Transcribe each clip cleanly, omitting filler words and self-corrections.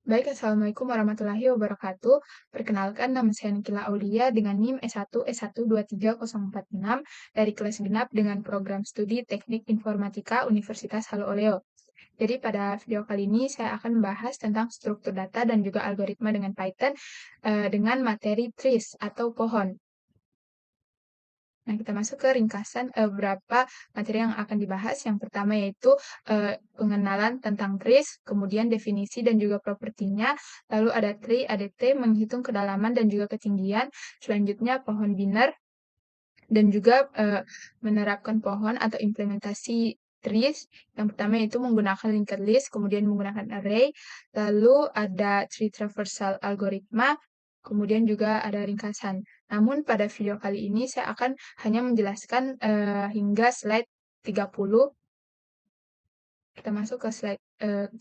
Baik, Assalamualaikum warahmatullahi wabarakatuh. Perkenalkan, nama saya Nikila Aulia dengan NIM S1 S1 23046 dari kelas genap dengan program studi Teknik Informatika Universitas Halu Oleo. Jadi pada video kali ini saya akan membahas tentang struktur data dan juga algoritma dengan Python dengan materi trees atau pohon. Nah, kita masuk ke ringkasan beberapa materi yang akan dibahas. Yang pertama yaitu pengenalan tentang trees, kemudian definisi dan juga propertinya, lalu ada tree, ADT, menghitung kedalaman dan juga ketinggian, selanjutnya pohon biner, dan juga menerapkan pohon atau implementasi trees. Yang pertama yaitu menggunakan linked list, kemudian menggunakan array, lalu ada tree traversal algoritma, kemudian juga ada ringkasan. Namun pada video kali ini saya akan hanya menjelaskan hingga slide 30. Kita masuk ke slide 3,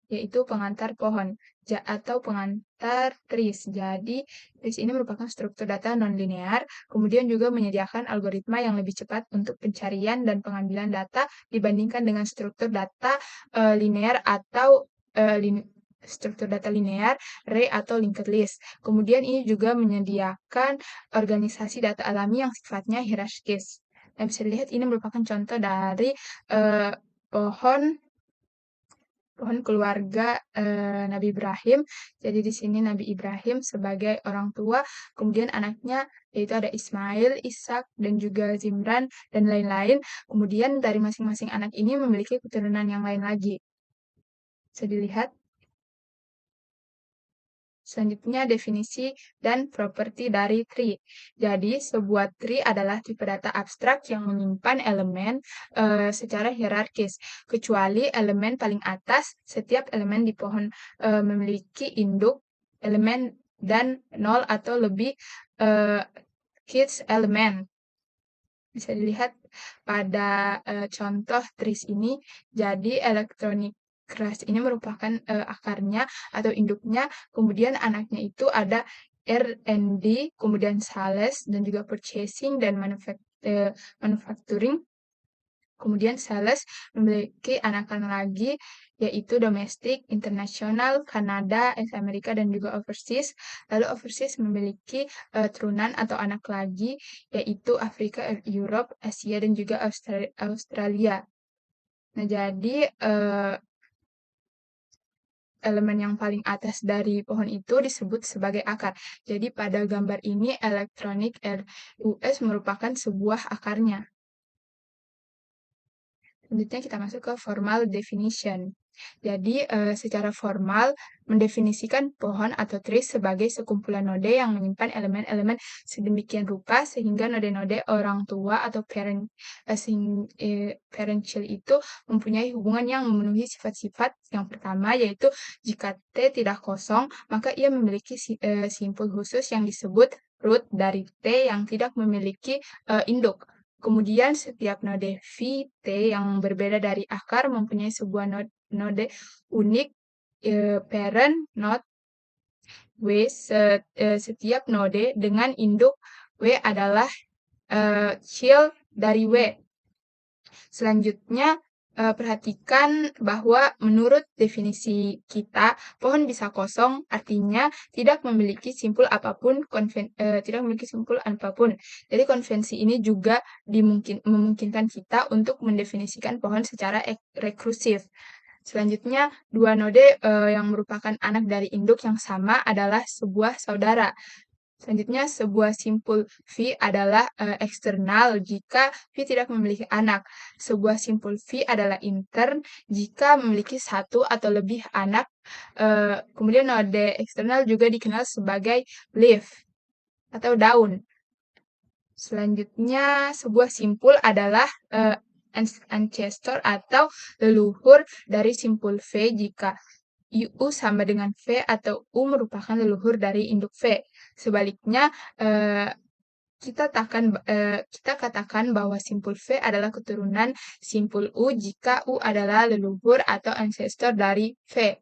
yaitu pengantar pohon atau pengantar trees. Jadi, trees ini merupakan struktur data non-linear, kemudian juga menyediakan algoritma yang lebih cepat untuk pencarian dan pengambilan data dibandingkan dengan struktur data linear atau struktur data linear, array atau linked list. Kemudian ini juga menyediakan organisasi data alami yang sifatnya hierarkis. Nah, bisa dilihat ini merupakan contoh dari pohon keluarga Nabi Ibrahim. Jadi di sini Nabi Ibrahim sebagai orang tua, kemudian anaknya yaitu ada Ismail, Ishak, dan juga Zimran, dan lain-lain. Kemudian dari masing-masing anak ini memiliki keturunan yang lain lagi. Bisa dilihat. Selanjutnya, definisi dan properti dari tree. Jadi, sebuah tree adalah tipe data abstrak yang menyimpan elemen secara hierarkis. Kecuali elemen paling atas, setiap elemen di pohon memiliki induk, elemen, dan 0 atau lebih kids elemen. Bisa dilihat pada contoh trees ini. Jadi, elektronik keras ini merupakan akarnya atau induknya, kemudian anaknya itu ada R&D, kemudian sales, dan juga purchasing, dan manufacturing. Kemudian sales memiliki anakan lagi, yaitu domestik, internasional, Kanada, Amerika, dan juga overseas. Lalu overseas memiliki turunan atau anak lagi, yaitu Afrika, Europe, Asia, dan juga Australia. Nah, jadi elemen yang paling atas dari pohon itu disebut sebagai akar. Jadi pada gambar ini elektronik RUS merupakan sebuah akarnya. Selanjutnya kita masuk ke formal definition. Jadi, secara formal mendefinisikan pohon atau trees sebagai sekumpulan node yang menyimpan elemen-elemen sedemikian rupa sehingga node-node orang tua atau parential itu mempunyai hubungan yang memenuhi sifat-sifat. Yang pertama yaitu jika T tidak kosong, maka ia memiliki simpul khusus yang disebut root dari T yang tidak memiliki induk. Kemudian setiap node T yang berbeda dari akar mempunyai sebuah node unik parent node W. Setiap node dengan induk W adalah child dari W. Selanjutnya, perhatikan bahwa menurut definisi kita, pohon bisa kosong artinya tidak memiliki simpul apapun, Jadi konvensi ini juga memungkinkan kita untuk mendefinisikan pohon secara rekursif. Selanjutnya, dua node yang merupakan anak dari induk yang sama adalah sebuah saudara. Selanjutnya, sebuah simpul V adalah eksternal jika V tidak memiliki anak. Sebuah simpul V adalah intern jika memiliki satu atau lebih anak. Kemudian node eksternal juga dikenal sebagai leaf atau daun. Selanjutnya, sebuah simpul adalah ancestor atau leluhur dari simpul V jika U sama dengan V atau U merupakan leluhur dari induk V. Sebaliknya, kita katakan bahwa simpul V adalah keturunan simpul U jika U adalah leluhur atau ancestor dari V.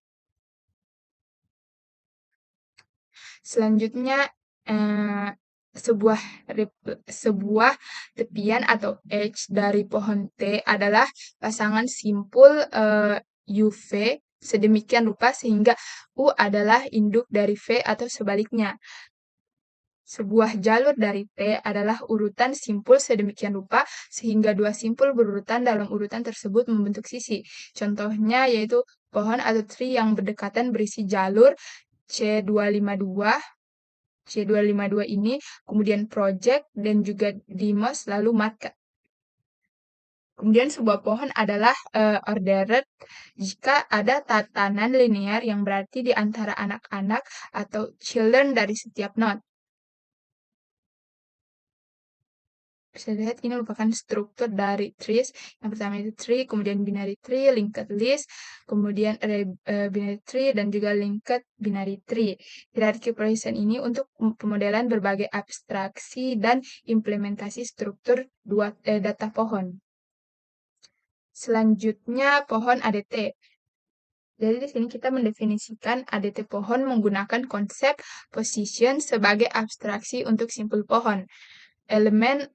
Selanjutnya, sebuah tepian atau edge dari pohon T adalah pasangan simpul UV sedemikian rupa sehingga U adalah induk dari V atau sebaliknya. Sebuah jalur dari T adalah urutan simpul sedemikian rupa sehingga dua simpul berurutan dalam urutan tersebut membentuk sisi. Contohnya yaitu pohon atau tree yang berdekatan berisi jalur C252. C252 ini, kemudian project dan juga dimos lalu matka. Kemudian sebuah pohon adalah ordered jika ada tatanan linear yang berarti di antara anak-anak atau children dari setiap node. Bisa dilihat ini merupakan struktur dari trees. Yang pertama itu tree, kemudian binary tree, linked list, kemudian binary tree, dan juga linked binary tree. Hierarchy progression ini untuk pemodelan berbagai abstraksi dan implementasi struktur data pohon. Selanjutnya pohon ADT. Jadi di sini kita mendefinisikan ADT pohon menggunakan konsep position sebagai abstraksi untuk simpul pohon. Elemen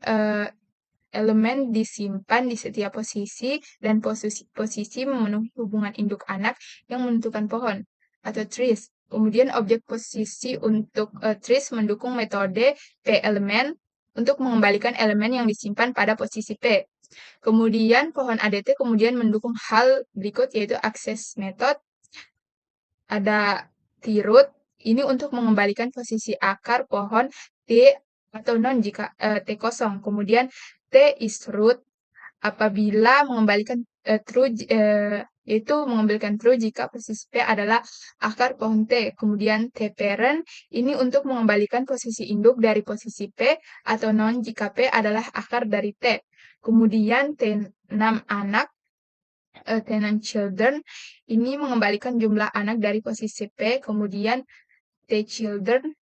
disimpan di setiap posisi dan posisi memenuhi hubungan induk anak yang menentukan pohon atau trees. Kemudian objek posisi untuk trees mendukung metode P elemen untuk mengembalikan elemen yang disimpan pada posisi P. Kemudian pohon ADT kemudian mendukung hal berikut yaitu access method, ada T-root, ini untuk mengembalikan posisi akar pohon T atau non jika T kosong. Kemudian T is root apabila mengembalikan true, yaitu mengembalikan true jika posisi P adalah akar pohon T. Kemudian T parent ini untuk mengembalikan posisi induk dari posisi P atau non jika P adalah akar dari T. Kemudian T6 anak, tenant children, ini mengembalikan jumlah anak dari posisi P, kemudian T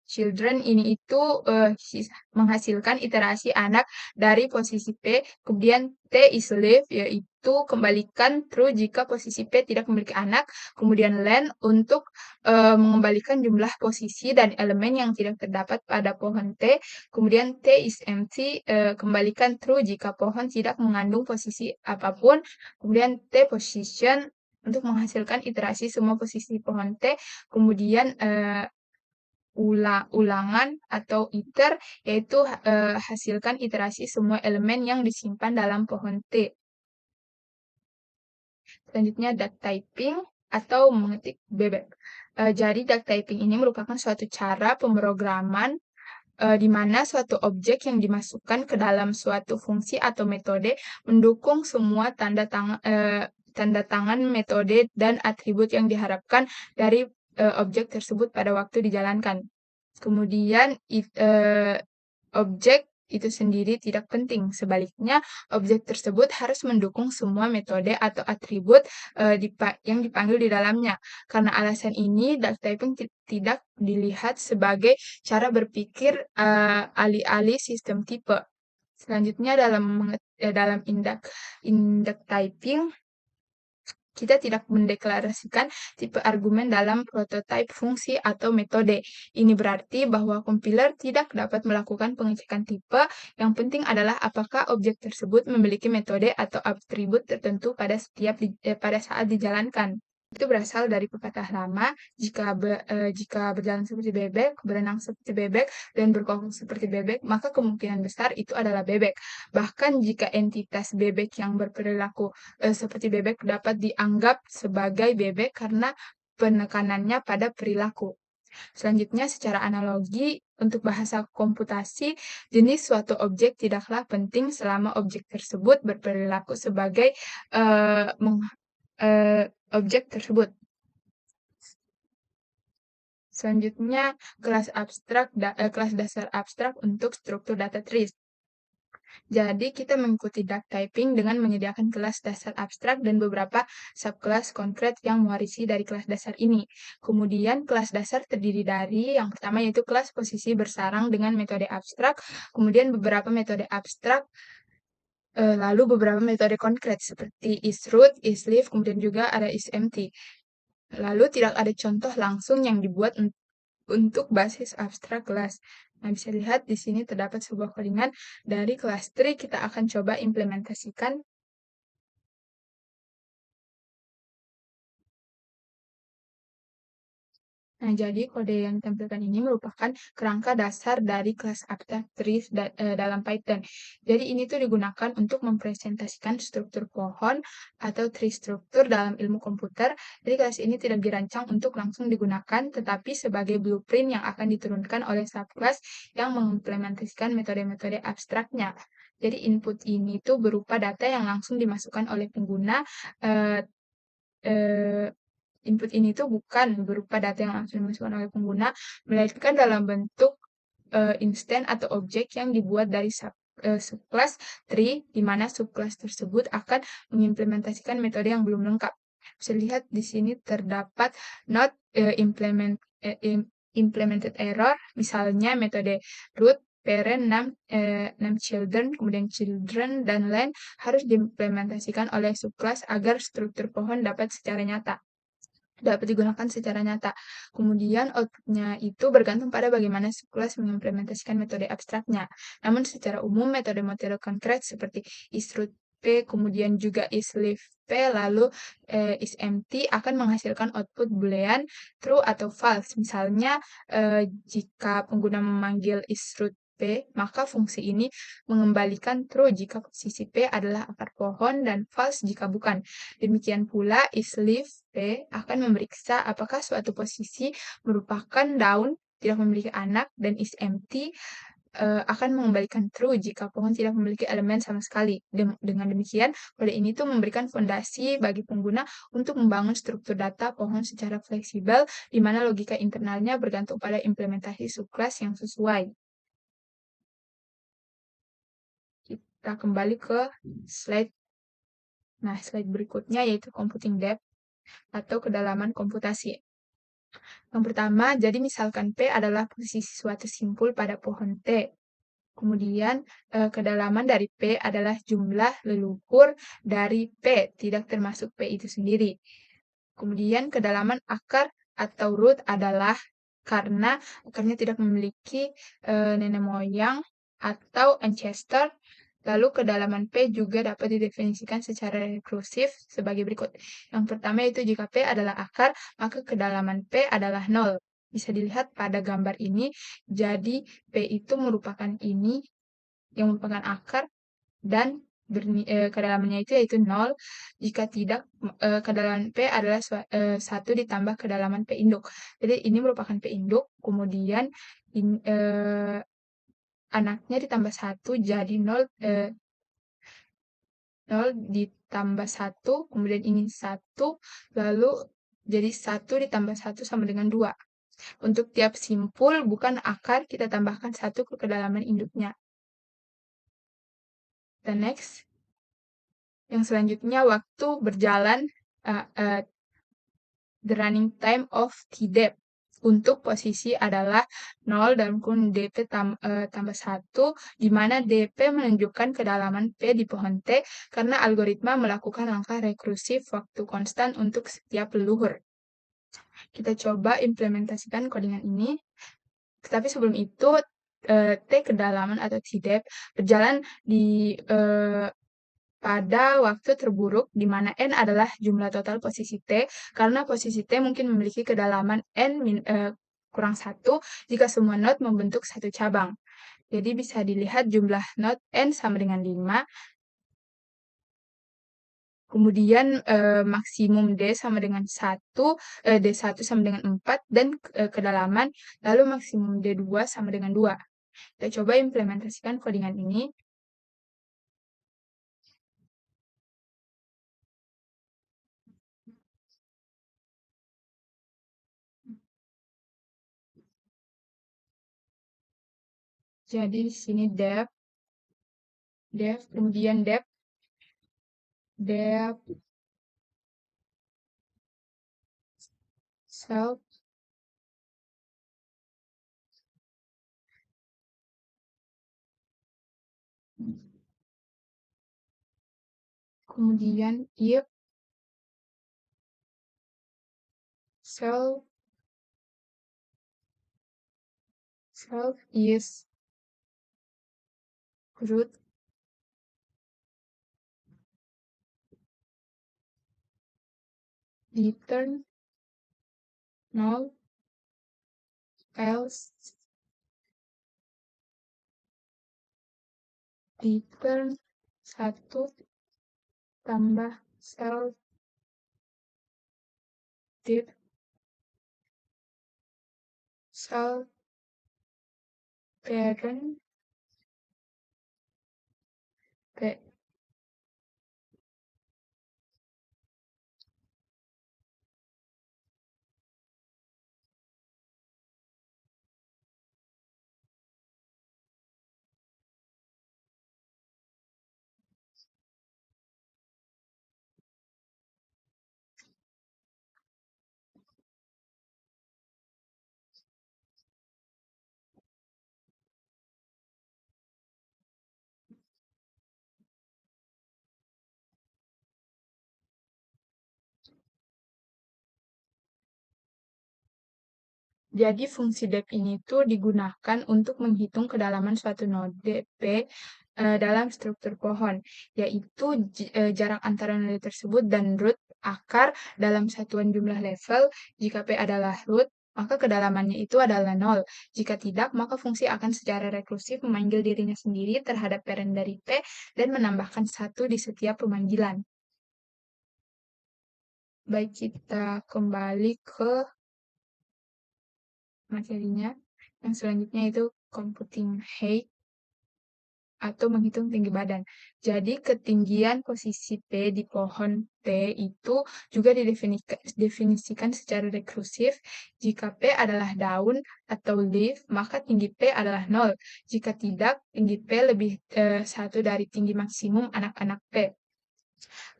children ini itu menghasilkan iterasi anak dari posisi P, kemudian T is live, yaitu kembalikan true jika posisi P tidak memiliki anak, kemudian len untuk mengembalikan jumlah posisi dan elemen yang tidak terdapat pada pohon T, kemudian T is empty, kembalikan true jika pohon tidak mengandung posisi apapun, kemudian T position untuk menghasilkan iterasi semua posisi pohon T, kemudian ulangan atau iter, yaitu hasilkan iterasi semua elemen yang disimpan dalam pohon T. Selanjutnya duck typing atau mengetik bebek. Jadi duck typing ini merupakan suatu cara pemrograman di mana suatu objek yang dimasukkan ke dalam suatu fungsi atau metode mendukung semua tanda tangan metode dan atribut yang diharapkan dari objek tersebut pada waktu dijalankan. Kemudian objek itu sendiri tidak penting. Sebaliknya, objek tersebut harus mendukung semua metode atau atribut yang dipanggil di dalamnya. Karena alasan ini, duck typing tidak dilihat sebagai cara berpikir alih-alih sistem tipe. Selanjutnya dalam induct typing, kita tidak mendeklarasikan tipe argumen dalam prototipe fungsi atau metode. Ini berarti bahwa kompiler tidak dapat melakukan pengecekan tipe. Yang penting adalah apakah objek tersebut memiliki metode atau atribut tertentu pada saat dijalankan. Itu berasal dari pepatah lama, jika berjalan seperti bebek, berenang seperti bebek, dan berkokok seperti bebek, maka kemungkinan besar itu adalah bebek. Bahkan jika entitas bebek yang berperilaku seperti bebek dapat dianggap sebagai bebek karena penekanannya pada perilaku. Selanjutnya, secara analogi, untuk bahasa komputasi, jenis suatu objek tidaklah penting selama objek tersebut berperilaku sebagai objek tersebut. Selanjutnya, kelas dasar abstrak untuk struktur data trees. Jadi, kita mengikuti duck typing dengan menyediakan kelas dasar abstrak dan beberapa subkelas konkret yang mewarisi dari kelas dasar ini. Kemudian, kelas dasar terdiri dari yang pertama yaitu kelas posisi bersarang dengan metode abstrak, kemudian beberapa metode abstrak, lalu beberapa metode konkret seperti isRoot, isLeaf, kemudian juga ada isEmpty. Lalu tidak ada contoh langsung yang dibuat untuk basis abstrak kelas. Nah, bisa lihat di sini terdapat sebuah codingan dari kelas tree. Kita akan coba implementasikan. Nah, jadi kode yang ditampilkan ini merupakan kerangka dasar dari kelas abstrak trees dalam Python. Jadi ini tuh digunakan untuk mempresentasikan struktur pohon atau tree struktur dalam ilmu komputer. Jadi kelas ini tidak dirancang untuk langsung digunakan, tetapi sebagai blueprint yang akan diturunkan oleh subclass yang mengimplementasikan metode-metode abstraknya. Jadi input ini tuh berupa data yang langsung dimasukkan oleh pengguna. eh, eh, Input ini tuh bukan berupa data yang langsung dimasukkan oleh pengguna, melainkan dalam bentuk instan atau objek yang dibuat dari subclass tree, di mana subclass tersebut akan mengimplementasikan metode yang belum lengkap. Bisa dilihat di sini terdapat not implemented error, misalnya metode root, parent, num children, kemudian children, dan lain harus diimplementasikan oleh subclass agar struktur pohon dapat digunakan secara nyata. Kemudian outputnya itu bergantung pada bagaimana subclass mengimplementasikan metode abstraknya. Namun secara umum metode-metode konkret seperti isRoot P, kemudian juga isLeaf P, lalu isEmpty akan menghasilkan output boolean true atau false. Misalnya jika pengguna memanggil isRoot P, maka fungsi ini mengembalikan true jika posisi P adalah akar pohon dan false jika bukan. Demikian pula isLeaf P akan memeriksa apakah suatu posisi merupakan daun tidak memiliki anak, dan isEmpty akan mengembalikan true jika pohon tidak memiliki elemen sama sekali. Dengan demikian, kode ini tuh memberikan fondasi bagi pengguna untuk membangun struktur data pohon secara fleksibel, di mana logika internalnya bergantung pada implementasi subclass yang sesuai. Kita kembali ke slide. Nah, slide berikutnya yaitu computing depth atau kedalaman komputasi. Yang pertama, jadi misalkan P adalah posisi suatu simpul pada pohon T. Kemudian, kedalaman dari P adalah jumlah leluhur dari P, tidak termasuk P itu sendiri. Kemudian, kedalaman akar atau root adalah karena akarnya tidak memiliki nenek moyang atau ancestor. Lalu kedalaman P juga dapat didefinisikan secara rekursif sebagai berikut. Yang pertama yaitu jika P adalah akar, maka kedalaman P adalah 0. Bisa dilihat pada gambar ini, jadi P itu merupakan ini, yang merupakan akar, dan kedalamannya itu yaitu 0. Jika tidak, kedalaman P adalah 1 ditambah kedalaman P induk. Jadi ini merupakan P induk, kemudian anaknya ditambah 1 jadi 0, 0 ditambah 1, kemudian ini 1, lalu jadi 1 ditambah 1 sama dengan 2. Untuk tiap simpul, bukan akar, kita tambahkan 1 ke kedalaman induknya. The next, yang selanjutnya waktu berjalan, the running time of T-depth. Untuk posisi adalah 0 dan kun dp tambah 1, di mana dp menunjukkan kedalaman P di pohon T karena algoritma melakukan langkah rekursif waktu konstan untuk setiap leluhur. Kita coba implementasikan codingan ini. Tetapi sebelum itu, T kedalaman atau T-depth berjalan pada waktu terburuk, di mana N adalah jumlah total posisi T, karena posisi T mungkin memiliki kedalaman N kurang 1 jika semua node membentuk satu cabang. Jadi bisa dilihat jumlah node N sama dengan 5, kemudian maksimum D sama dengan 1, D1 sama dengan 4, dan kedalaman, lalu maksimum D2 sama dengan 2. Kita coba implementasikan codingan ini. Jadi di sini depth, kemudian depth, self, kemudian if self is root, return 0, else return 1 tambah sel div sel parent p. Jadi fungsi dep ini tuh digunakan untuk menghitung kedalaman suatu node P dalam struktur pohon, yaitu jarak antara node tersebut dan root akar dalam satuan jumlah level. Jika P adalah root, maka kedalamannya itu adalah 0. Jika tidak, maka fungsi akan secara rekursif memanggil dirinya sendiri terhadap parent dari P dan menambahkan 1 di setiap pemanggilan. Baik, kita kembali ke materinya. Yang selanjutnya itu computing height atau menghitung tinggi badan. Jadi ketinggian posisi P di pohon P itu juga didefinisikan secara rekursif. Jika P adalah daun atau leaf, maka tinggi P adalah 0. Jika tidak, tinggi P lebih 1 dari tinggi maksimum anak-anak P.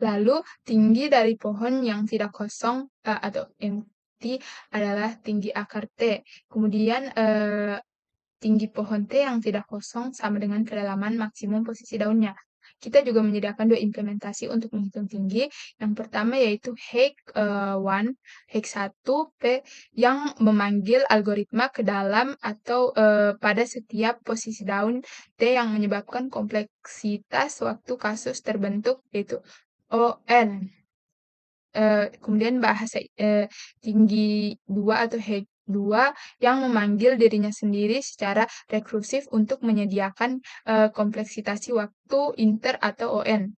Lalu tinggi dari pohon yang tidak kosong atau empty adalah tinggi akar T. Kemudian tinggi pohon T yang tidak kosong sama dengan kedalaman maksimum posisi daunnya. Kita juga menyediakan 2 implementasi untuk menghitung tinggi. Yang pertama yaitu Hake1, Hake1 P yang memanggil algoritma ke dalam atau pada setiap posisi daun T yang menyebabkan kompleksitas waktu kasus terbentuk yaitu ON. Kemudian bahasa tinggi 2 atau H2 yang memanggil dirinya sendiri secara rekursif untuk menyediakan kompleksitasi waktu inter atau ON.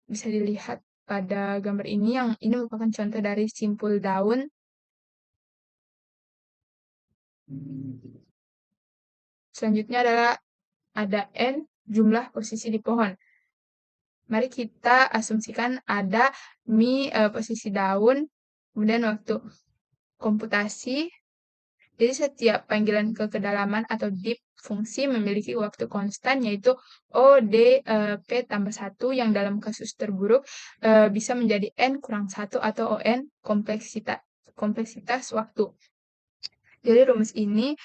Bisa dilihat pada gambar ini, yang ini merupakan contoh dari simpul daun. Selanjutnya adalah ada N jumlah posisi di pohon. Mari kita asumsikan ada mi posisi daun, kemudian waktu komputasi. Jadi setiap panggilan ke kedalaman atau deep fungsi memiliki waktu konstan yaitu ODP tambah 1 yang dalam kasus terburuk bisa menjadi N kurang 1 atau ON kompleksitas waktu. Jadi rumus ini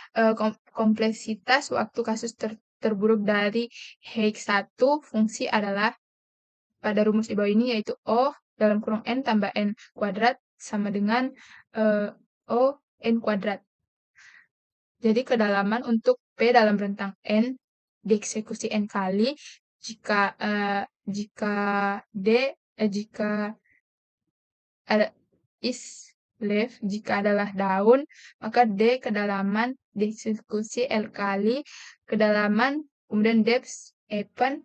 kompleksitas waktu kasus terburuk dari H1 fungsi adalah pada rumus di bawah ini yaitu O dalam kurung N tambah N kuadrat sama dengan O N kuadrat. Jadi kedalaman untuk P dalam rentang N dieksekusi N kali jika ada is leaf, jika adalah daun, maka D kedalaman dieksekusi L kali kedalaman, kemudian depth open.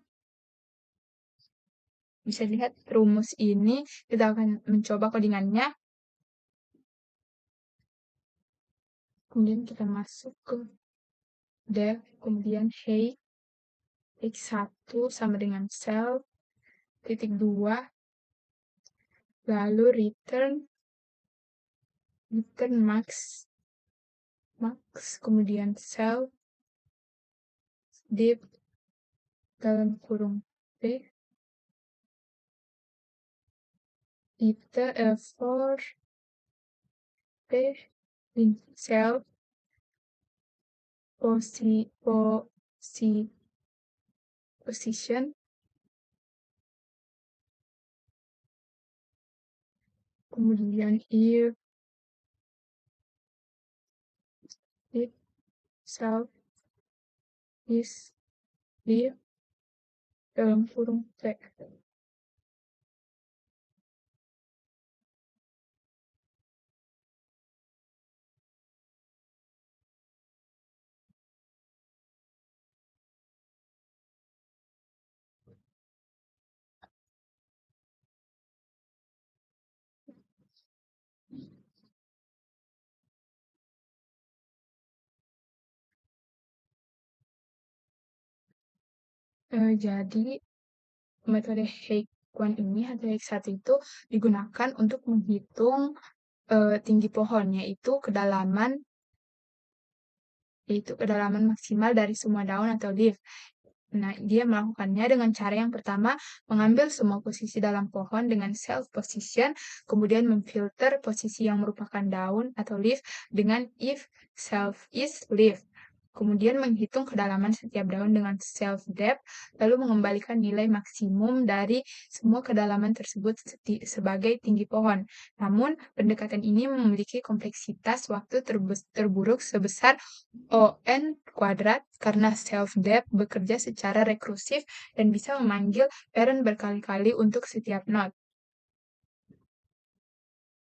Bisa lihat rumus ini, kita akan mencoba codingannya. Kemudian kita masuk ke dev, kemudian hey, x1 sama dengan sel, titik 2, lalu return max, kemudian sel, div dalam kurung P, for P in sel position, kemudian if self is div dalam kurung P. Jadi metode Hake-1 ini atau Hake-1 itu digunakan untuk menghitung tinggi pohon, yaitu kedalaman maksimal dari semua daun atau leaf. Nah, dia melakukannya dengan cara yang pertama, mengambil semua posisi dalam pohon dengan self position, kemudian memfilter posisi yang merupakan daun atau leaf dengan if self is leaf. Kemudian menghitung kedalaman setiap daun dengan self depth, lalu mengembalikan nilai maksimum dari semua kedalaman tersebut sebagai tinggi pohon. Namun, pendekatan ini memiliki kompleksitas waktu terburuk sebesar ON kuadrat karena self-depth bekerja secara rekursif dan bisa memanggil parent berkali-kali untuk setiap node.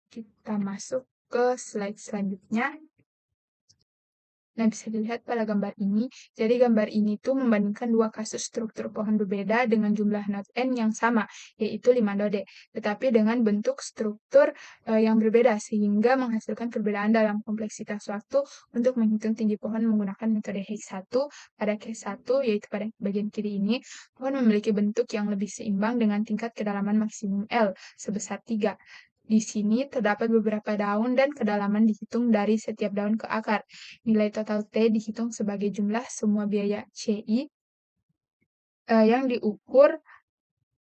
Kita masuk ke slide selanjutnya. Nah, bisa dilihat pada gambar ini. Jadi gambar ini tuh membandingkan dua kasus struktur pohon berbeda dengan jumlah node N yang sama, yaitu 5 node, tetapi dengan bentuk struktur yang berbeda, sehingga menghasilkan perbedaan dalam kompleksitas waktu untuk menghitung tinggi pohon menggunakan metode Hake-1. Pada case 1, yaitu pada bagian kiri ini, pohon memiliki bentuk yang lebih seimbang dengan tingkat kedalaman maksimum L sebesar 3. Di sini terdapat beberapa daun dan kedalaman dihitung dari setiap daun ke akar. Nilai total T dihitung sebagai jumlah semua biaya CI yang diukur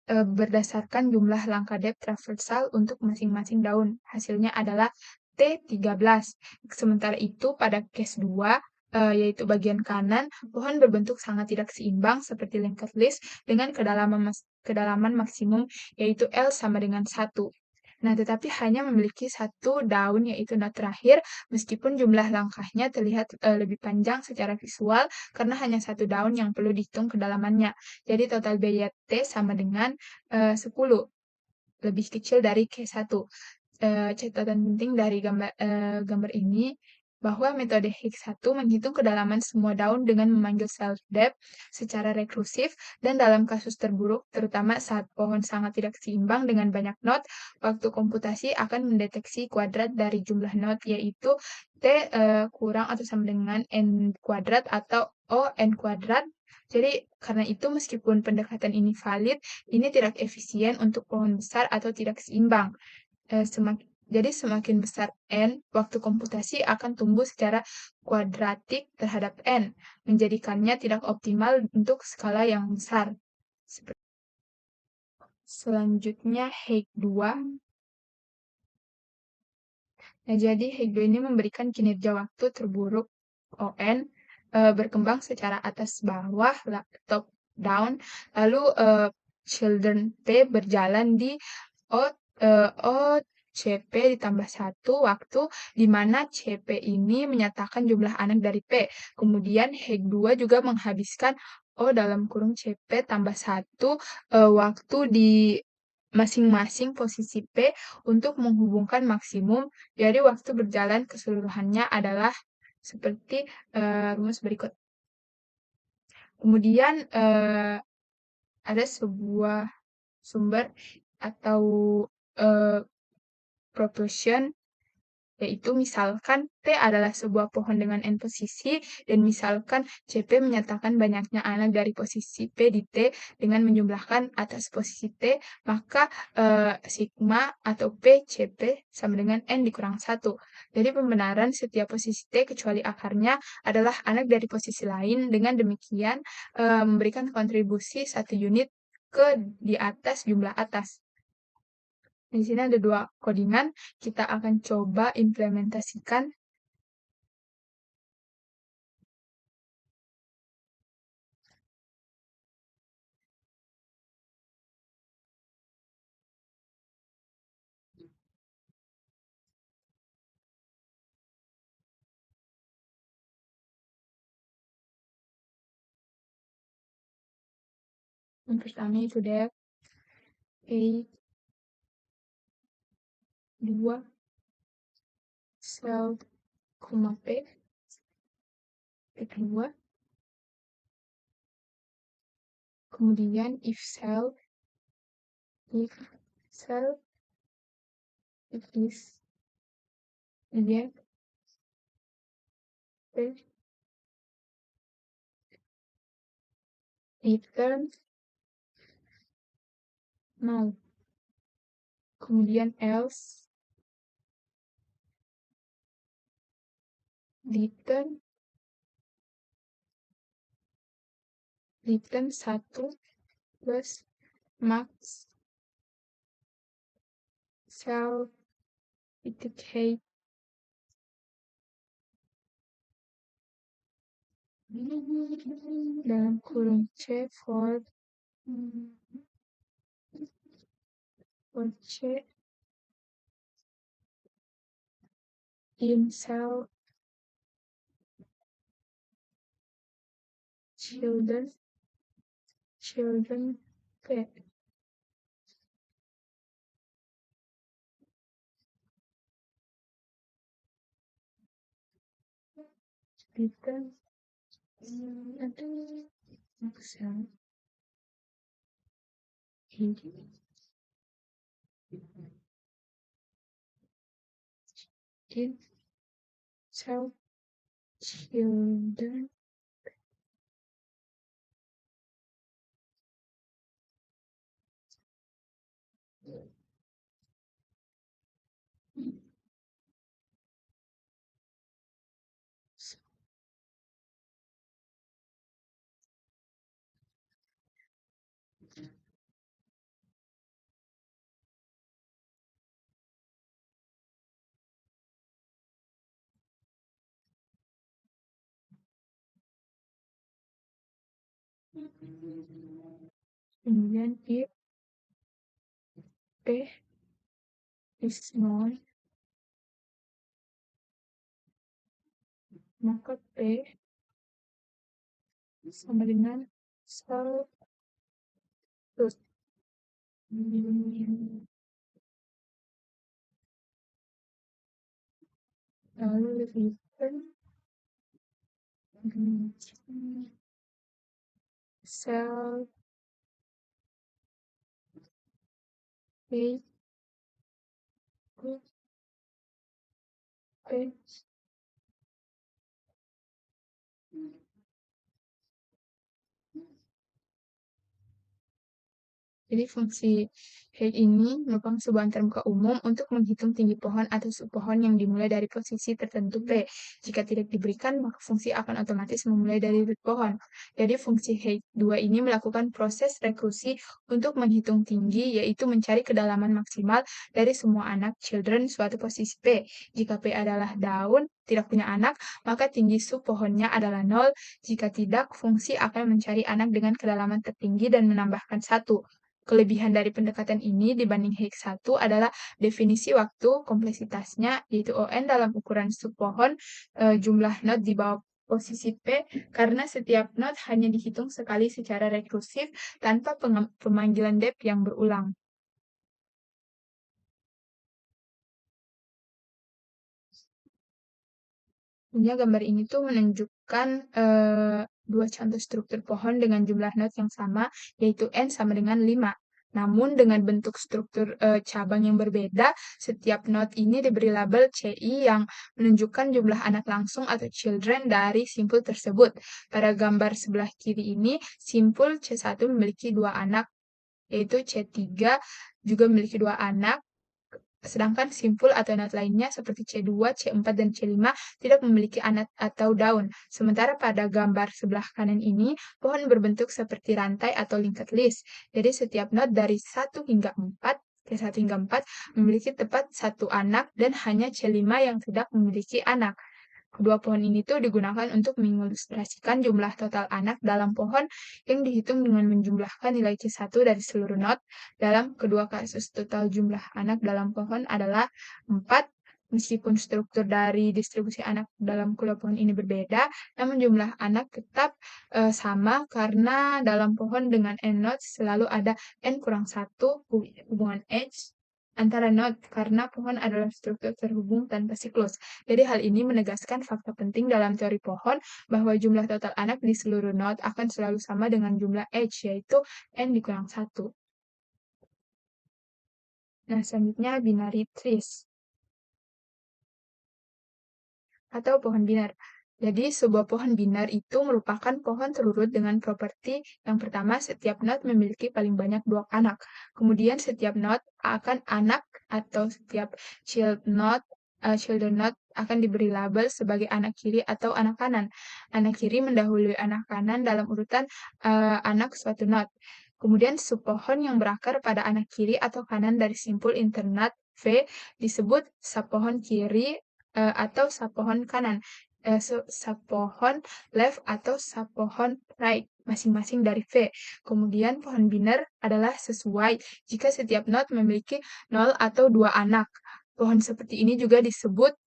berdasarkan jumlah langkah depth traversal untuk masing-masing daun. Hasilnya adalah T13. Sementara itu, pada case 2, yaitu bagian kanan, pohon berbentuk sangat tidak seimbang seperti linked list dengan kedalaman maksimum yaitu L sama dengan 1. Nah, tetapi hanya memiliki satu daun yaitu node terakhir, meskipun jumlah langkahnya terlihat lebih panjang secara visual karena hanya satu daun yang perlu dihitung kedalamannya. Jadi total biaya T sama dengan 10, lebih kecil dari K1. Catatan penting dari gambar ini bahwa metode Hake-1 menghitung kedalaman semua daun dengan memanggil self-depth secara rekursif dan dalam kasus terburuk, terutama saat pohon sangat tidak seimbang dengan banyak node, waktu komputasi akan mendeteksi kuadrat dari jumlah node yaitu T kurang atau sama dengan N kuadrat atau O N kuadrat. Jadi, karena itu meskipun pendekatan ini valid, ini tidak efisien untuk pohon besar atau tidak seimbang. Jadi semakin besar N, waktu komputasi akan tumbuh secara kuadratik terhadap N, menjadikannya tidak optimal untuk skala yang besar. Selanjutnya, Hake-2. Nah, jadi Hake-2 ini memberikan kinerja waktu terburuk ON berkembang secara atas bawah, top down, lalu children P berjalan di O CP ditambah 1 waktu di mana CP ini menyatakan jumlah anak dari P. Kemudian Hake-2 juga menghabiskan O dalam kurung CP tambah 1 waktu di masing-masing posisi P untuk menghubungkan maksimum. Jadi waktu berjalan keseluruhannya adalah seperti rumus berikut. Kemudian ada sebuah sumber atau proportion, yaitu misalkan T adalah sebuah pohon dengan N posisi, dan misalkan CP menyatakan banyaknya anak dari posisi P di T dengan menjumlahkan atas posisi T, maka sigma atau P CP sama dengan N dikurang 1. Jadi pembenaran setiap posisi T kecuali akarnya adalah anak dari posisi lain, dengan demikian memberikan kontribusi 1 unit di atas jumlah atas. Di sini ada 2 codingan, kita akan coba implementasikan. Yang pertama itu depth A 2 sel, P kedua, kemudian if cell it is depth P return null. Kemudian else return 1 plus max cell titik height dalam kurung C for C in cell children P. Return cell in cell children kemudian if P is small maka P sama dengan cell root. Lalu return cell height P. Jadi fungsi height ini merupakan sebuah termuka umum untuk menghitung tinggi pohon atau subpohon yang dimulai dari posisi tertentu P. Jika tidak diberikan, maka fungsi akan otomatis memulai dari root pohon. Jadi fungsi height 2 ini melakukan proses rekursi untuk menghitung tinggi, yaitu mencari kedalaman maksimal dari semua anak children suatu posisi P. Jika P adalah daun, tidak punya anak, maka tinggi subpohonnya adalah 0. Jika tidak, fungsi akan mencari anak dengan kedalaman tertinggi dan menambahkan 1. Kelebihan dari pendekatan ini dibanding Hex 1 adalah definisi waktu kompleksitasnya, yaitu ON dalam ukuran subpohon jumlah node di bawah posisi P, karena setiap node hanya dihitung sekali secara rekursif tanpa pemanggilan depth yang berulang. Gambar ini tuh menunjukkan dua contoh struktur pohon dengan jumlah node yang sama, yaitu N sama dengan 5. Namun dengan bentuk struktur cabang yang berbeda, setiap node ini diberi label CI yang menunjukkan jumlah anak langsung atau children dari simpul tersebut. Pada gambar sebelah kiri ini, simpul C1 memiliki 2 anak, yaitu C3 juga memiliki 2 anak, sedangkan simpul atau node lainnya seperti C2, C4, dan C5 tidak memiliki anak atau daun. Sementara pada gambar sebelah kanan ini, pohon berbentuk seperti rantai atau linked list. Jadi setiap node dari 1 hingga 4, C1 hingga 4, memiliki tepat 1 anak dan hanya C5 yang tidak memiliki anak. Kedua pohon ini tuh digunakan untuk mengilustrasikan jumlah total anak dalam pohon yang dihitung dengan menjumlahkan nilai C1 dari seluruh node. Dalam kedua kasus, total jumlah anak dalam pohon adalah 4. Meskipun struktur dari distribusi anak dalam kedua pohon ini berbeda, namun jumlah anak tetap sama karena dalam pohon dengan n nodes selalu ada n kurang 1 hubungan H antara node karena pohon adalah struktur terhubung tanpa siklus. Jadi hal ini menegaskan fakta penting dalam teori pohon bahwa jumlah total anak di seluruh node akan selalu sama dengan jumlah H, yaitu n dikurang 1. Nah, selanjutnya binary trees atau pohon binar. Jadi, sebuah pohon binar itu merupakan pohon terurut dengan properti yang pertama, setiap node memiliki paling banyak 2 anak. Kemudian, setiap node akan anak atau setiap children node akan diberi label sebagai anak kiri atau anak kanan. Anak kiri mendahului anak kanan dalam urutan anak suatu node. Kemudian, subpohon yang berakar pada anak kiri atau kanan dari simpul internode V disebut subpohon kiri atau subpohon kanan. Subpohon left atau subpohon right, masing-masing dari V. Kemudian pohon binar adalah sesuai jika setiap node memiliki 0 atau 2 anak. Pohon seperti ini juga disebut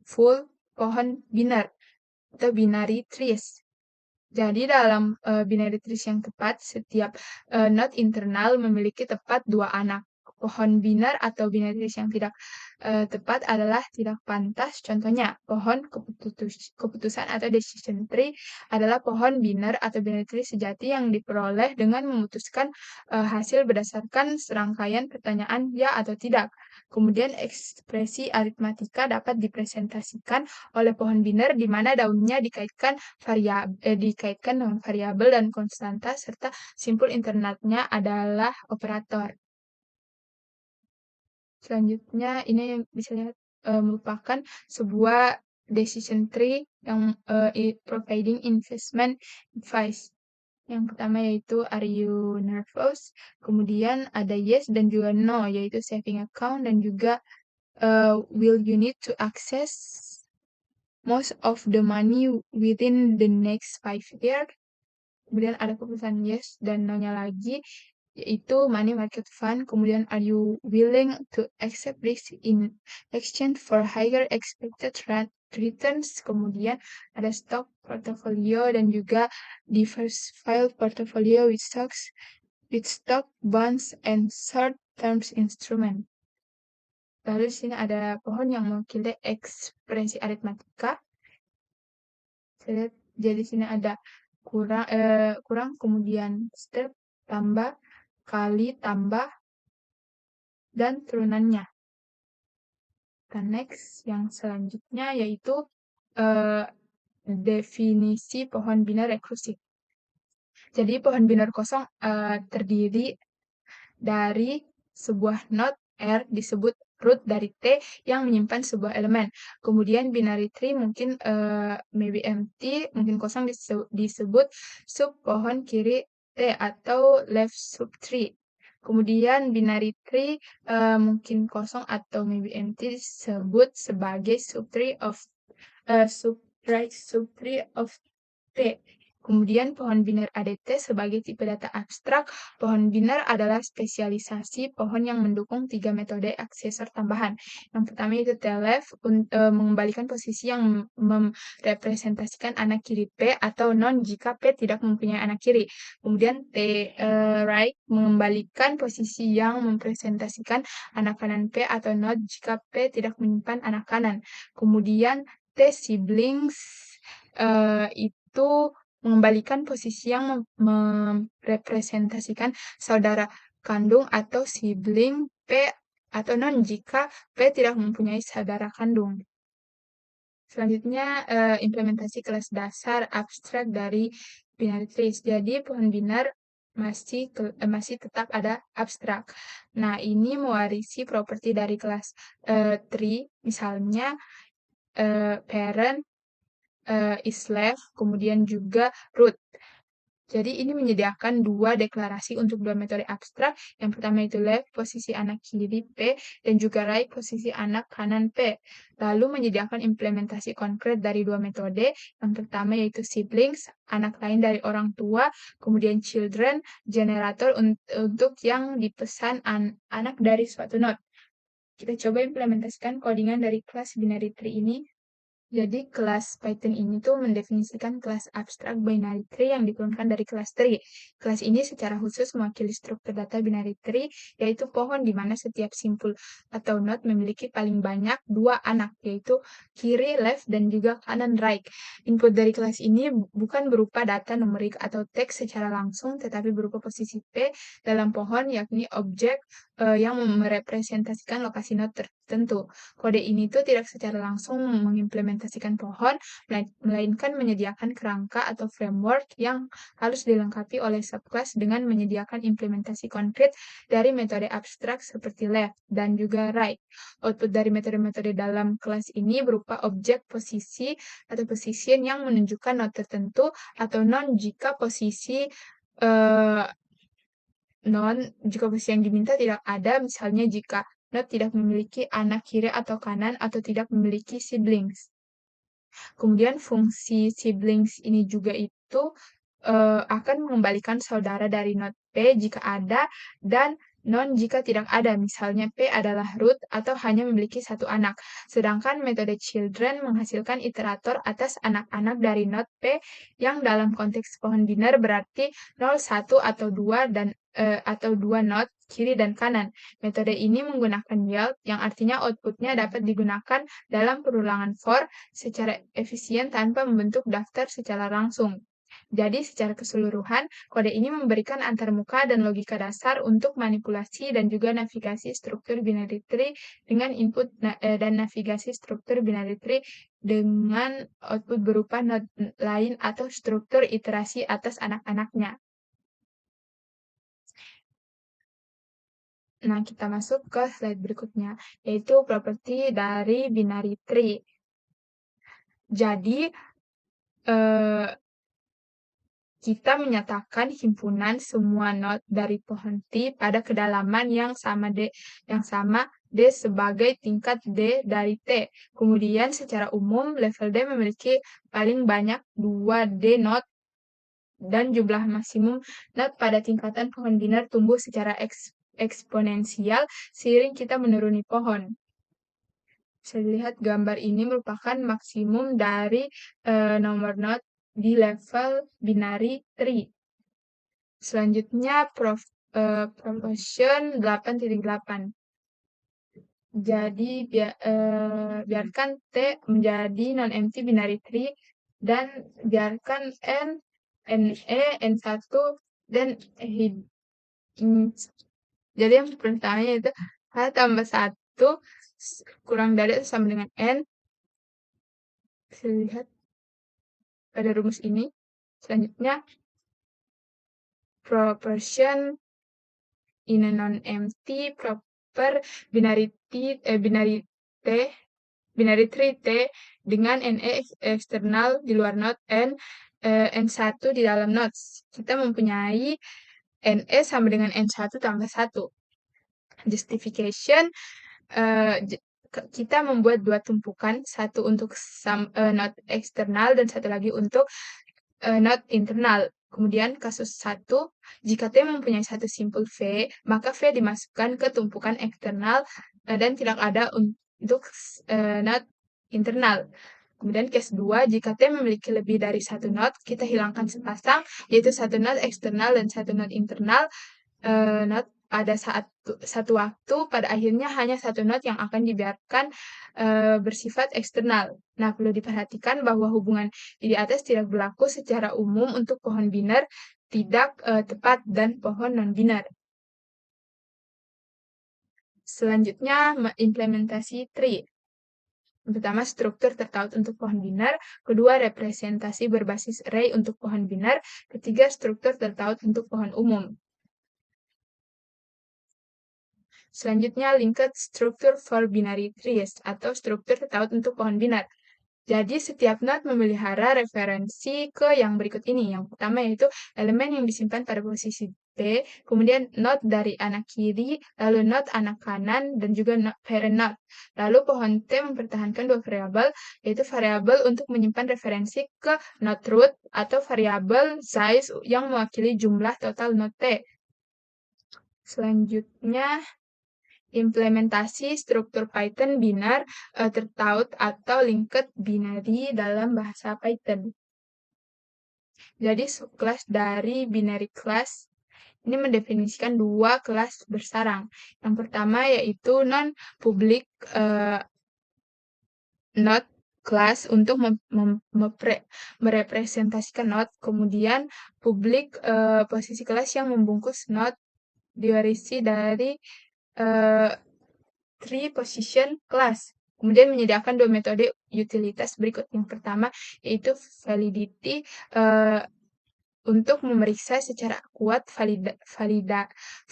full pohon binar atau binary trees. Jadi dalam binary trees yang tepat, setiap node internal memiliki tepat 2 anak. Pohon binar atau binary trees yang tidak tepat adalah tidak pantas. Contohnya, pohon keputusan atau decision tree adalah pohon binar atau binary tree sejati yang diperoleh dengan memutuskan hasil berdasarkan serangkaian pertanyaan ya atau tidak. Kemudian ekspresi aritmatika dapat dipresentasikan oleh pohon binar di mana daunnya dikaitkan dengan variabel dan konstanta serta simpul internalnya adalah operator. Selanjutnya ini yang bisa lihat merupakan sebuah decision tree yang providing investment advice. Yang pertama yaitu are you nervous? Kemudian ada yes dan juga no, yaitu saving account dan juga will you need to access most of the money within the next 5 years? Kemudian ada keputusan yes dan no-nya lagi, yaitu money market fund. Kemudian are you willing to accept risk in exchange for higher expected returns? Kemudian ada stock portfolio dan juga diversified portfolio with stock, bonds, and short-term instrument. Lalu di sini ada pohon yang mewakili ekspresi aritmatika. Jadi di sini ada kurang, kemudian step, tambah, kali, tambah, dan turunannya. Dan next, yang selanjutnya yaitu definisi pohon binar reklursif. Jadi pohon binar kosong terdiri dari sebuah node R disebut root dari T yang menyimpan sebuah elemen. Kemudian binary tree mungkin maybe empty, mungkin kosong disebut sub pohon kiri T atau left sub tree. Kemudian binary tree mungkin kosong atau maybe empty disebut sebagai subtree of subtree of T. Kemudian pohon binar ADT sebagai tipe data abstrak. Pohon binar adalah spesialisasi pohon yang mendukung 3 metode aksesor tambahan. Yang pertama itu T-left, mengembalikan posisi yang merepresentasikan anak kiri P atau non jika P tidak mempunyai anak kiri. Kemudian T-right, mengembalikan posisi yang mempresentasikan anak kanan P atau not jika P tidak menyimpan anak kanan. Kemudian T-siblings itu mengembalikan posisi yang merepresentasikan saudara kandung atau sibling P atau non jika P tidak mempunyai saudara kandung. Selanjutnya implementasi kelas dasar abstrak dari binary trees. Jadi pohon binar masih tetap ada abstrak. Nah, ini mewarisi properti dari kelas tree, misalnya parent is left, kemudian juga root. Jadi ini menyediakan 2 deklarasi untuk 2 metode abstrak. Yang pertama itu left, posisi anak kiri P, dan juga right, posisi anak kanan P. Lalu menyediakan implementasi konkret dari 2 metode. Yang pertama yaitu siblings, anak lain dari orang tua, kemudian children, generator untuk yang dipesan anak dari suatu node. Kita coba implementasikan codingan dari kelas binary tree ini. Jadi kelas Python ini tuh mendefinisikan kelas abstrak binary tree yang diturunkan dari kelas tree. Kelas ini secara khusus mewakili struktur data binary tree, yaitu pohon di mana setiap simpul atau node memiliki paling banyak 2 anak, yaitu kiri left dan juga kanan right. Input dari kelas ini bukan berupa data numerik atau teks secara langsung, tetapi berupa posisi P dalam pohon, yakni objek yang merepresentasikan lokasi node tertentu. Kode ini tuh tidak secara langsung mengimplementasikan pohon, melainkan menyediakan kerangka atau framework yang harus dilengkapi oleh subclass dengan menyediakan implementasi konkret dari metode abstrak seperti left dan juga right. Output dari metode-metode dalam kelas ini berupa objek posisi atau position yang menunjukkan node tertentu atau non jika posisi eh, yang diminta tidak ada, misalnya jika node tidak memiliki anak kiri atau kanan atau tidak memiliki siblings. Kemudian fungsi siblings ini juga itu akan mengembalikan saudara dari node P jika ada dan non jika tidak ada, misalnya P adalah root atau hanya memiliki satu anak. Sedangkan metode children menghasilkan iterator atas anak-anak dari node P yang dalam konteks pohon biner berarti 0, 1, atau 2 dan atau 2 node kiri dan kanan. Metode ini menggunakan yield yang artinya outputnya dapat digunakan dalam perulangan for secara efisien tanpa membentuk daftar secara langsung. Jadi, secara keseluruhan, kode ini memberikan antarmuka dan logika dasar untuk manipulasi dan juga navigasi struktur binary tree dengan input dan navigasi struktur binary tree dengan output berupa node lain atau struktur iterasi atas anak-anaknya. Nah, kita masuk ke slide berikutnya, yaitu properti dari binary tree. Jadi, kita menyatakan himpunan semua node dari pohon T pada kedalaman yang sama D sebagai tingkat D dari T. Kemudian secara umum level D memiliki paling banyak 2D node dan jumlah maksimum node pada tingkatan pohon biner tumbuh secara eksponensial seiring kita menuruni pohon. Bisa dilihat gambar ini merupakan maksimum dari nomor node di level binary tree. Selanjutnya proportion 8.8. Jadi biarkan T menjadi non-empty binary tree dan biarkan NE, N1 dan jadi yang pertama itu H tambah 1 kurang dari atau sama dengan N. Bisa dilihat pada rumus ini. Selanjutnya proportion in a non-empty proper binary tree T dengan NE eksternal di luar node N1 di dalam nodes. Kita mempunyai NE sama dengan N1 tambah 1. Justification, kita membuat dua tumpukan, satu untuk node eksternal dan satu lagi untuk node internal. Kemudian kasus 1, jika T mempunyai satu simpul V, maka V dimasukkan ke tumpukan eksternal dan tidak ada untuk node internal. Kemudian case 2, jika T memiliki lebih dari satu node, kita hilangkan sepasang, yaitu satu node eksternal dan satu node internal. Node pada satu waktu, pada akhirnya hanya satu node yang akan dibiarkan bersifat eksternal. Nah, perlu diperhatikan bahwa hubungan di atas tidak berlaku secara umum untuk pohon biner, tidak tepat, dan pohon non-biner. Selanjutnya, implementasi tree. Pertama, struktur tertaut untuk pohon biner. Kedua, representasi berbasis array untuk pohon biner. Ketiga, struktur tertaut untuk pohon umum. Selanjutnya, linked structure for binary trees atau struktur tertaut untuk pohon biner. Jadi, setiap node memelihara referensi ke yang berikut ini. Yang pertama yaitu elemen yang disimpan pada posisi P, kemudian node dari anak kiri, lalu node anak kanan, dan juga parent node. Lalu pohon T mempertahankan dua variabel, yaitu variabel untuk menyimpan referensi ke node root atau variabel size yang mewakili jumlah total node T. Selanjutnya, implementasi struktur Python binar tertaut atau linked binary dalam bahasa Python. Jadi subclass dari binary class ini mendefinisikan dua kelas bersarang. Yang pertama yaitu non-public node class untuk merepresentasikan node. Kemudian public posisi kelas yang membungkus node diwarisi dari tree position class. Kemudian menyediakan 2 metode utilitas berikut. Yang pertama yaitu validity, untuk memeriksa secara kuat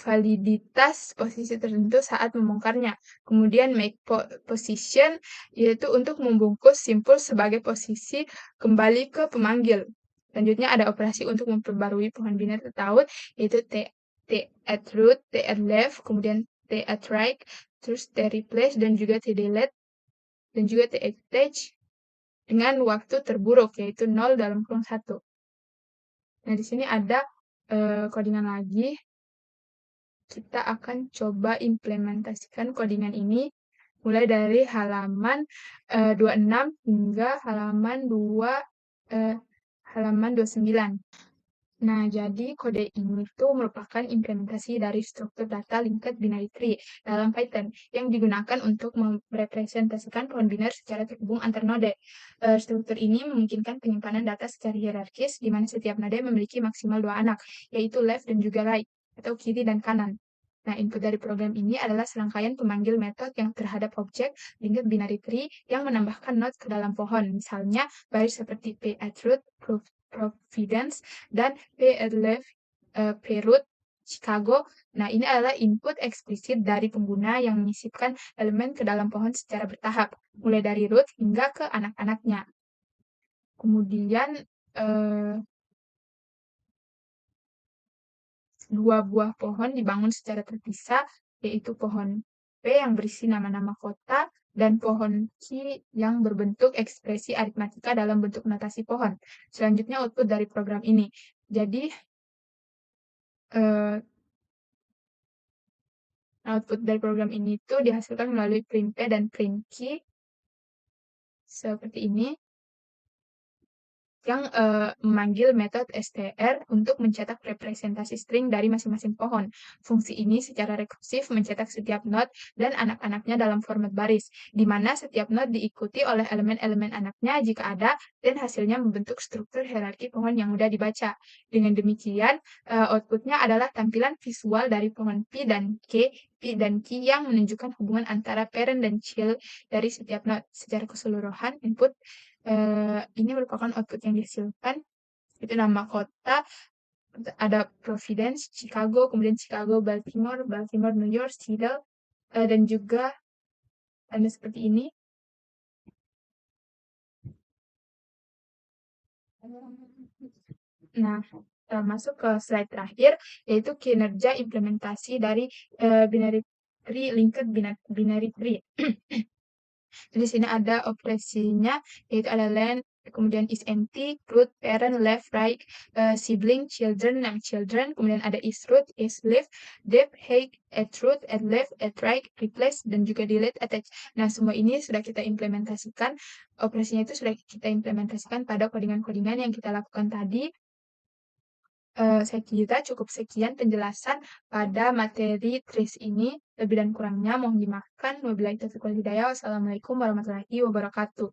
validitas posisi tertentu saat membongkarnya. Kemudian make position, yaitu untuk membungkus simpul sebagai posisi kembali ke pemanggil. Selanjutnya ada operasi untuk memperbarui pohon biner tertaut, yaitu T at root, T at left, kemudian T at right, terus T replace, dan juga T delete, dan juga T attach dengan waktu terburuk, yaitu 0 dalam kurung 1. Nah, di sini ada codingan lagi. Kita akan coba implementasikan codingan ini mulai dari halaman 26 hingga halaman 29. Nah, jadi kode ini tuh merupakan implementasi dari struktur data linked binary tree dalam Python yang digunakan untuk merepresentasikan pohon biner secara terhubung antar node. Struktur ini memungkinkan penyimpanan data secara hierarkis di mana setiap node memiliki maksimal 2 anak, yaitu left dan juga right, atau kiri dan kanan. Nah, input dari program ini adalah serangkaian pemanggil metode yang terhadap objek linked binary tree yang menambahkan node ke dalam pohon. Misalnya, baris seperti p at root, Providence, dan P at left, Peerut, Chicago. Nah, ini adalah input eksplisit dari pengguna yang menyisipkan elemen ke dalam pohon secara bertahap, mulai dari root hingga ke anak-anaknya. Kemudian, 2 buah pohon dibangun secara terpisah, yaitu pohon P yang berisi nama-nama kota, dan pohon Q yang berbentuk ekspresi aritmatika dalam bentuk notasi pohon. Selanjutnya output dari program ini. Jadi, output dari program ini tuh dihasilkan melalui print P dan print Q, seperti ini, yang memanggil metode str untuk mencetak representasi string dari masing-masing pohon. Fungsi ini secara rekursif mencetak setiap node dan anak-anaknya dalam format baris, di mana setiap node diikuti oleh elemen-elemen anaknya jika ada, dan hasilnya membentuk struktur hierarki pohon yang mudah dibaca. Dengan demikian, outputnya adalah tampilan visual dari pohon P dan Q yang menunjukkan hubungan antara parent dan child dari setiap node. Secara keseluruhan, input ini merupakan output yang dihasilkan, itu nama kota, ada Providence, Chicago, kemudian Chicago, Baltimore, New York, Seattle, dan juga ada seperti ini. Nah, masuk ke slide terakhir, yaitu kinerja implementasi dari binary tree, linked binary tree. Di sini ada operasinya, yaitu ada len, kemudian is empty, root, parent, left, right, sibling, children, name children, kemudian ada is root, is left, depth, height, at root, at left, at right, replace, dan juga delete, attach. Nah, semua ini sudah kita implementasikan, operasinya itu sudah kita implementasikan pada codingan-codingan yang kita lakukan tadi. Saya kira cukup sekian penjelasan pada materi TRIS ini. Lebih dan kurangnya mohon dimaafkan. Wabillahi taufiq wal hidayah. Wassalamualaikum warahmatullahi wabarakatuh.